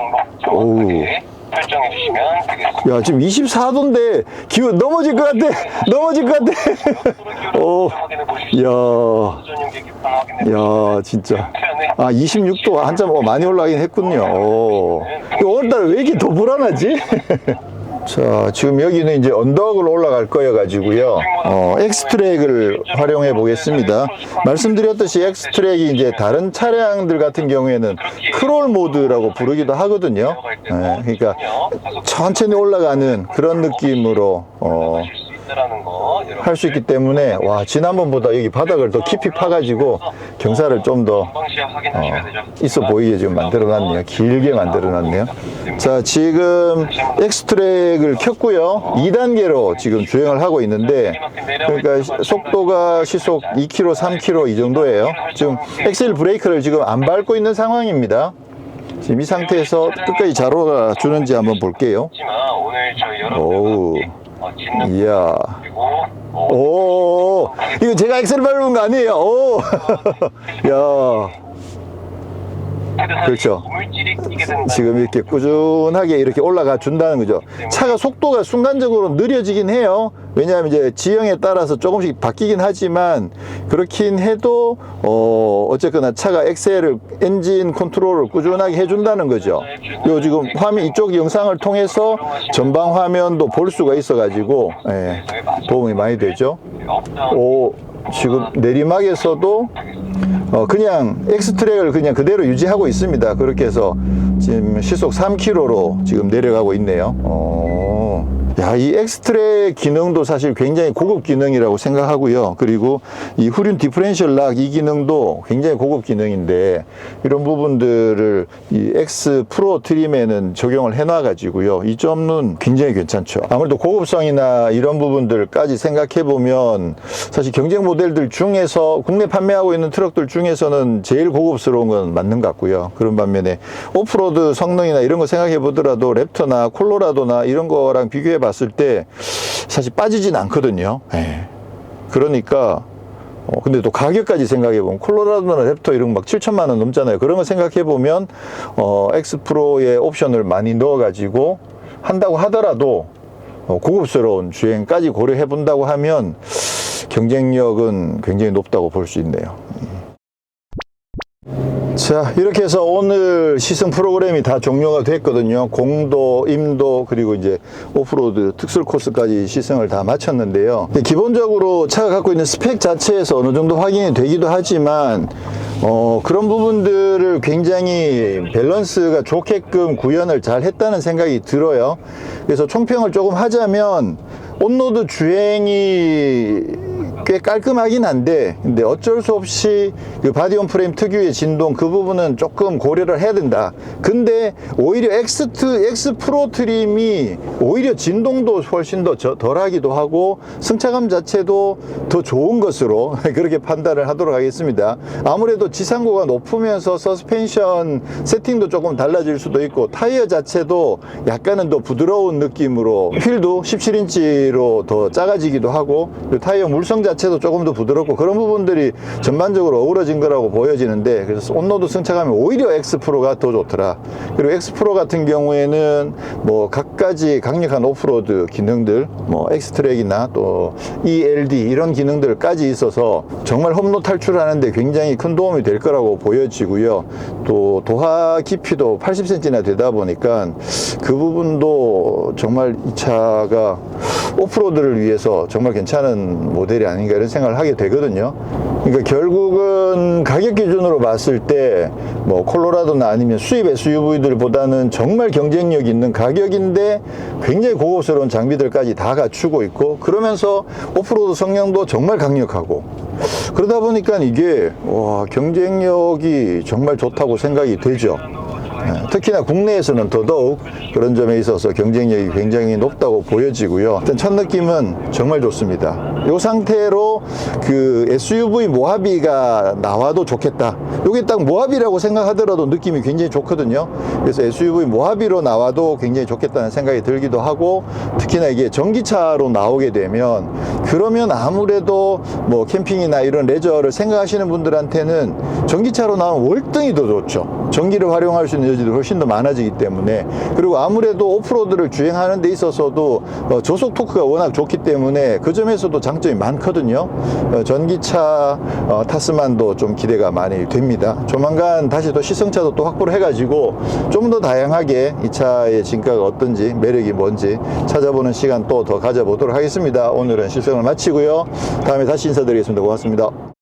오우. 설정해 주시면 되겠습니다. 야, 지금 24도인데 기운 넘어질 것 같아. 넘어질 것 같아. 오, 확인해 보시죠. 야, 전용 계기판 확인해 야, 진짜. 아, 26도 한참 많이 올라가긴 했군요. 오. 오늘따라 왜 이렇게 더 불안하지? 자, 지금 여기는 이제 언덕을 올라갈 거여 가지고요. 엑스트랙을 활용해 보겠습니다. 말씀드렸듯이 엑스트랙이 이제 다른 차량들 같은 경우에는 크롤 모드라고 부르기도 하거든요. 네, 그러니까 천천히 올라가는 그런 느낌으로 할 수 있기 때문에, 와, 지난번보다 여기 바닥을 더 깊이 파가지고 경사를 좀 더 있어 보이게 지금 만들어 놨네요. 길게 만들어 놨네요. 자, 지금 엑스트랙을 켰고요. 2단계로 지금 주행을 하고 있는데, 그러니까 속도가 시속 2km, 3km 이 정도예요. 지금 엑셀 브레이크를 지금 안 밟고 있는 상황입니다. 지금 이 상태에서 끝까지 잘 올라주는지 한번 볼게요. 오늘 저희 오우. 여러분들 이야. 오, 이거 제가 엑셀 밟은 거 아니에요? 오, 야. 그렇죠. 지금 이렇게 꾸준하게 이렇게 올라가 준다는 거죠. 차가 속도가 순간적으로 느려지긴 해요. 왜냐하면 이제 지형에 따라서 조금씩 바뀌긴 하지만, 그렇긴 해도 어쨌거나 차가 엑셀을, 엔진 컨트롤을 꾸준하게 해준다는 거죠. 요 지금 화면, 이쪽 영상을 통해서 전방 화면도 볼 수가 있어 가지고, 예, 도움이 많이 되죠. 오, 지금 내리막에서도 그냥 엑스트랙을 그냥 그대로 유지하고 있습니다. 그렇게 해서 지금 시속 3km로 지금 내려가고 있네요. 야, 이 엑스트랙 기능도 사실 굉장히 고급 기능이라고 생각하고요. 그리고 이 후륜 디퍼런셜 락 이 기능도 굉장히 고급 기능인데, 이런 부분들을 이 X 프로 트림에는 적용을 해놔 가지고요. 이 점은 굉장히 괜찮죠. 아무래도 고급성이나 이런 부분들까지 생각해 보면 사실 경쟁 모델들 중에서, 국내 판매하고 있는 트럭들 중에서는 제일 고급스러운 건 맞는 것 같고요. 그런 반면에 오프로드 성능이나 이런 거 생각해 보더라도 랩터나 콜로라도나 이런 거랑 비교해 봤을 때 사실 빠지진 않거든요. 예. 그러니까 근데 또 가격까지 생각해 보면 콜로라도나 랩터 이런 거 막 7천만 원 넘잖아요. 그런 거 생각해 보면 X 프로의 옵션을 많이 넣어 가지고 한다고 하더라도 고급스러운 주행까지 고려해 본다고 하면 경쟁력은 굉장히 높다고 볼 수 있네요. 자, 이렇게 해서 오늘 시승 프로그램이 다 종료가 됐거든요. 공도, 임도, 그리고 이제 오프로드 특술 코스까지 시승을 다 마쳤는데요. 기본적으로 차가 갖고 있는 스펙 자체에서 어느 정도 확인이 되기도 하지만 그런 부분들을 굉장히 밸런스가 좋게끔 구현을 잘 했다는 생각이 들어요. 그래서 총평을 조금 하자면, 온로드 주행이 꽤 깔끔하긴 한데, 근데 어쩔 수 없이 그 바디온 프레임 특유의 진동, 그 부분은 조금 고려를 해야 된다. 근데 오히려 X 프로 트림이 오히려 진동도 훨씬 더 덜하기도 하고 승차감 자체도 더 좋은 것으로 그렇게 판단을 하도록 하겠습니다. 아무래도 지상고가 높으면서 서스펜션 세팅도 조금 달라질 수도 있고, 타이어 자체도 약간은 더 부드러운 느낌으로, 휠도 17인치로 더 작아지기도 하고, 타이어 물성 자체도 조금 더 부드럽고, 그런 부분들이 전반적으로 어우러진 거라고 보여지는데, 그래서 온로드 승차감이 오히려 X 프로가 더 좋더라. 그리고 X 프로 같은 경우에는 뭐 각가지 강력한 오프로드 기능들, 뭐 엑스트랙이나 또 ELD 이런 기능들까지 있어서 정말 홈로 탈출하는데 굉장히 큰 도움이 될 거라고 보여지고요. 또 도하 깊이도 80cm나 되다 보니까 그 부분도 정말 이 차가 오프로드를 위해서 정말 괜찮은 모델이 아닌가 이런 생각을 하게 되거든요. 그러니까 결국은 가격 기준으로 봤을 때 뭐 콜로라도나 아니면 수입 SUV들보다는 정말 경쟁력 있는 가격인데 굉장히 고급스러운 장비들까지 다 갖추고 있고, 그러면서 오프로드 성능도 정말 강력하고, 그러다 보니까 이게 와, 경쟁력이 정말 좋다고 생각이 되죠. 특히나 국내에서는 더더욱 그런 점에 있어서 경쟁력이 굉장히 높다고 보여지고요. 일단 첫 느낌은 정말 좋습니다. 이 상태로 그 SUV 모하비가 나와도 좋겠다. 이게 딱 모하비라고 생각하더라도 느낌이 굉장히 좋거든요. 그래서 SUV 모하비로 나와도 굉장히 좋겠다는 생각이 들기도 하고, 특히나 이게 전기차로 나오게 되면 그러면 아무래도 뭐 캠핑이나 이런 레저를 생각하시는 분들한테는 전기차로 나오면 월등히 더 좋죠. 전기를 활용할 수 있는 여지도 훨씬 더 많아지기 때문에, 그리고 아무래도 오프로드를 주행하는 데 있어서도 저속 토크가 워낙 좋기 때문에 그 점에서도 장점이 많거든요. 전기차 탔으만도 좀 기대가 많이 됩니다. 조만간 다시 또 시승차도 또 확보를 해가지고 좀 더 다양하게 이 차의 진가가 어떤지, 매력이 뭔지 찾아보는 시간 또 더 가져보도록 하겠습니다. 오늘은 시승을 마치고요. 다음에 다시 인사드리겠습니다. 고맙습니다.